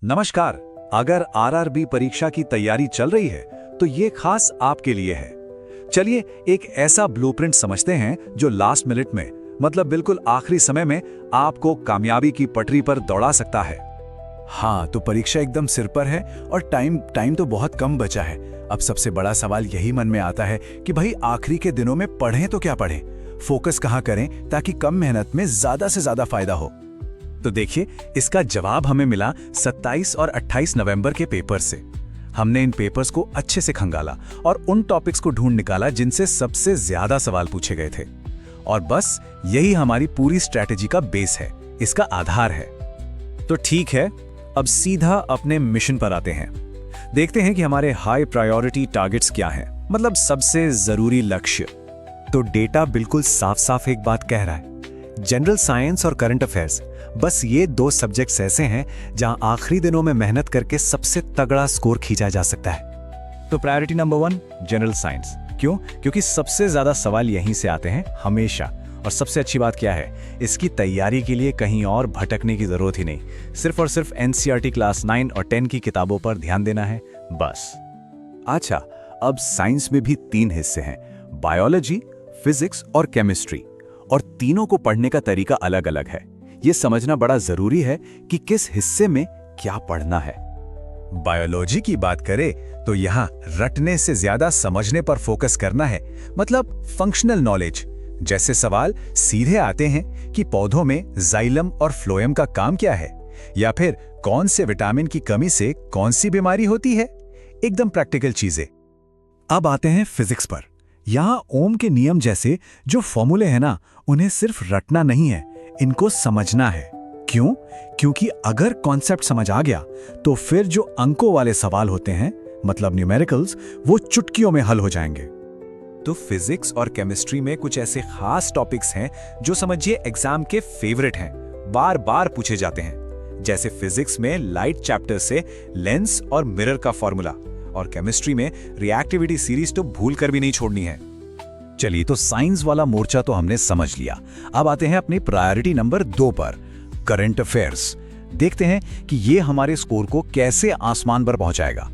नमस्कार। अगर आरआरबी परीक्षा की तैयारी चल रही है तो ये खास आपके लिए है। चलिए एक ऐसा ब्लूप्रिंट समझते हैं जो लास्ट मिनट में, मतलब बिल्कुल आखिरी समय में आपको कामयाबी की पटरी पर दौड़ा सकता है। हाँ, तो परीक्षा एकदम सिर पर है और टाइम तो बहुत कम बचा है। अब सबसे बड़ा सवाल यही मन में आता है कि भाई आखिरी के दिनों में पढ़ें तो क्या पढ़ें, फोकस कहाँ करें ताकि कम मेहनत में ज्यादा से ज्यादा फायदा हो। तो देखिए, इसका जवाब हमें मिला 27 और 28 नवंबर के पेपर से। हमने इन पेपर्स को अच्छे से खंगाला और उन टॉपिक्स को ढूंढ निकाला जिनसे सबसे ज्यादा सवाल पूछे गए थे। और बस यही हमारी पूरी स्ट्रैटेजी का बेस है, इसका आधार है। तो ठीक है, अब सीधा अपने मिशन पर आते हैं। देखते हैं कि हमारे हाई प्रायोरिटी टारगेट्स क्या हैं, मतलब सबसे जरूरी लक्ष्य। तो डेटा बिल्कुल साफ साफ एक बात कह रहा है, जनरल साइंस और करंट अफेयर्स, बस ये दो सब्जेक्ट्स ऐसे हैं जहां आखिरी दिनों में मेहनत करके सबसे तगड़ा स्कोर खींचा जा सकता है। तो प्रायोरिटी नंबर 1 जनरल साइंस। क्यों? क्योंकि सबसे ज्यादा सवाल यहीं से आते हैं हमेशा। और सबसे अच्छी बात क्या है, इसकी तैयारी के लिए कहीं और भटकने की जरूरत ही नहीं, सिर्फ और सिर्फ एनसीईआरटी क्लास 9 और 10 की किताबों पर ध्यान देना है बस। अच्छा, अब साइंस में भी 3 हिस्से हैं, बायोलॉजी, फिजिक्स और केमिस्ट्री। और तीनों को पढ़ने का तरीका अलग अलग है। ये समझना बड़ा जरूरी है कि किस हिस्से में क्या पढ़ना है। बायोलॉजी की बात करें तो यहाँ रटने से ज्यादा समझने पर फोकस करना है, मतलब फंक्शनल नॉलेज। जैसे सवाल सीधे आते हैं कि पौधों में जाइलम और फ्लोएम का काम क्या है, या फिर कौन से विटामिन की कमी से कौन सी बीमारी होती है, एकदम प्रैक्टिकल चीजें। अब आते हैं फिजिक्स पर। यहाँ ओम के नियम जैसे जो फॉर्मूले हैं ना, उन्हें सिर्फ रटना नहीं है, इनको समझना है। क्यों? क्योंकि अगर कॉन्सेप्ट समझ आ गया तो फिर जो अंकों वाले सवाल होते हैं, मतलब न्यूमेरिकल्स, वो चुटकियों में हल हो जाएंगे। तो फिजिक्स और केमिस्ट्री में कुछ ऐसे खास टॉपिक्स हैं जो समझिए एग्जाम के फेवरेट हैं, बार बार पूछे जाते हैं। जैसे फिजिक्स में लाइट चैप्टर से लेंस और मिरर का फॉर्मूला, और केमिस्ट्री में रिएक्टिविटी सीरीज तो भूल कर भी नहीं छोड़नी है। चलिए, तो साइंस वाला मोर्चा तो हमने समझ लिया। अब आते हैं अपनी प्रायोरिटी नंबर 2 पर, करंट अफेयर्स। देखते हैं कि ये हमारे स्कोर को कैसे आसमान पर पहुंचाएगा।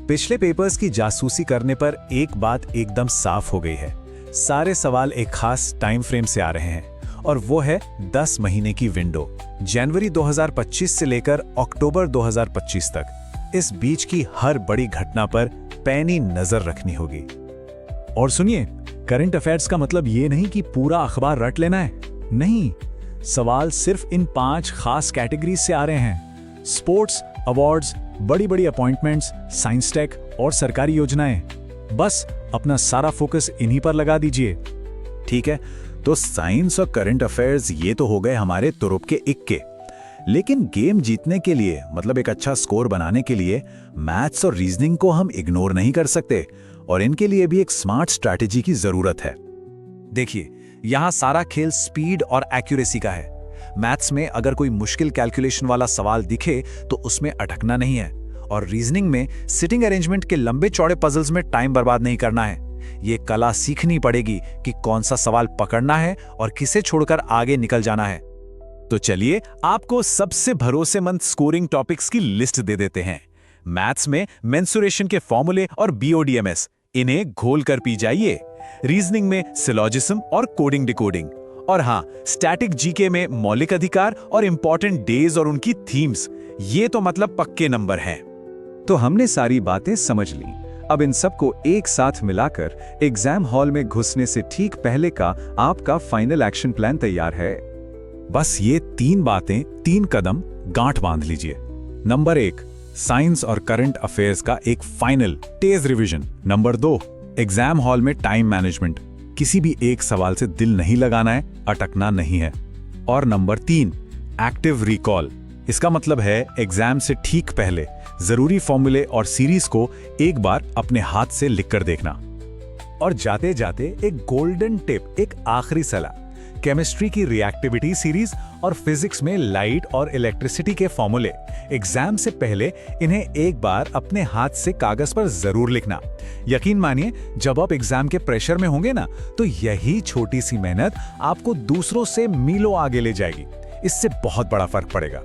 पिछले पेपर्स की जासूसी करने पर एक बात एकदम साफ हो गई है, सारे सवाल एक खास टाइम फ्रेम से आ रहे हैं, और वो है 10 महीने की विंडो, जनवरी 2025 से लेकर अक्टूबर 2025 तक। इस बीच की हर बड़ी घटना पर पैनी नजर रखनी होगी। और सुनिए, करंट अफेयर्स का मतलब ये नहीं कि पूरा अखबार रट लेना है, नहीं। सवाल सिर्फ इन 5 खास कैटेगरीज से आ रहे हैं: स्पोर्ट्स, अवार्ड्स, बड़ी बड़ी अपॉइंटमेंट्स, साइंस टेक और सरकारी योजनाएं। बस अपना सारा फोकस इन्हीं पर लगा दीजिए। ठीक है, तो साइंस और करंट अफेयर्स ये तो हो गए हमारे तुरुप के इक्के। लेकिन गेम जीतने के लिए, मतलब एक अच्छा स्कोर बनाने के लिए, मैथ्स और रीजनिंग को हम इग्नोर नहीं कर सकते, और इनके लिए भी एक स्मार्ट स्ट्रैटेजी की जरूरत है। देखिए, यहां सारा खेल स्पीड और एक्यूरेसी का है। मैथ्स में अगर कोई मुश्किल कैलकुलेशन वाला सवाल दिखे तो उसमें अटकना नहीं है, और रीजनिंग में सिटिंग अरेंजमेंट के लंबे चौड़े पजल्स में टाइम बर्बाद नहीं करना है। ये कला सीखनी पड़ेगी कि कौन सा सवाल पकड़ना है और किसे छोड़कर आगे निकल जाना है। तो चलिए आपको सबसे भरोसेमंद स्कोरिंग टॉपिक्स की लिस्ट दे देते हैं। मैथ्स में मेंसुरेशन के फॉर्मूले और बीओडीएमएस, इन्हें घोल कर पी जाइए। रीजनिंग में सिलोजिज्म और कोडिंग डिकोडिंग, और हाँ, स्टैटिक जीके में मौलिक अधिकार और इंपॉर्टेंट डेज और उनकी थीम्स। ये तो मतलब पक्के नंबर हैं। तो हमने सारी बातें समझ ली। अब इन सबको एक साथ मिलाकर एग्जाम हॉल में घुसने से ठीक पहले का आपका फाइनल एक्शन प्लान तैयार है। बस ये 3 बातें, 3 कदम गांठ बांध लीजिए। नंबर 1, साइंस और करंट अफेयर्स का एक फाइनल तेज रिवीजन। नंबर 2, एग्जाम हॉल में टाइम मैनेजमेंट, किसी भी एक सवाल से दिल नहीं लगाना है, अटकना नहीं है। और नंबर 3, एक्टिव रिकॉल। इसका मतलब है एग्जाम से ठीक पहले जरूरी फॉर्मूले और सीरीज को एक बार अपने हाथ से लिखकर देखना। और जाते जाते एक गोल्डन टिप, एक आखिरी सलाह, केमिस्ट्री की रिएक्टिविटी सीरीज और फिजिक्स में लाइट और इलेक्ट्रिसिटी के फॉर्मूले, एग्जाम से पहले इन्हें एक बार अपने हाथ से कागज पर जरूर लिखना। यकीन मानिए, जब आप एग्जाम के प्रेशर में होंगे ना, तो यही छोटी सी मेहनत आपको दूसरों से मीलों आगे ले जाएगी। इससे बहुत बड़ा फर्क पड़ेगा।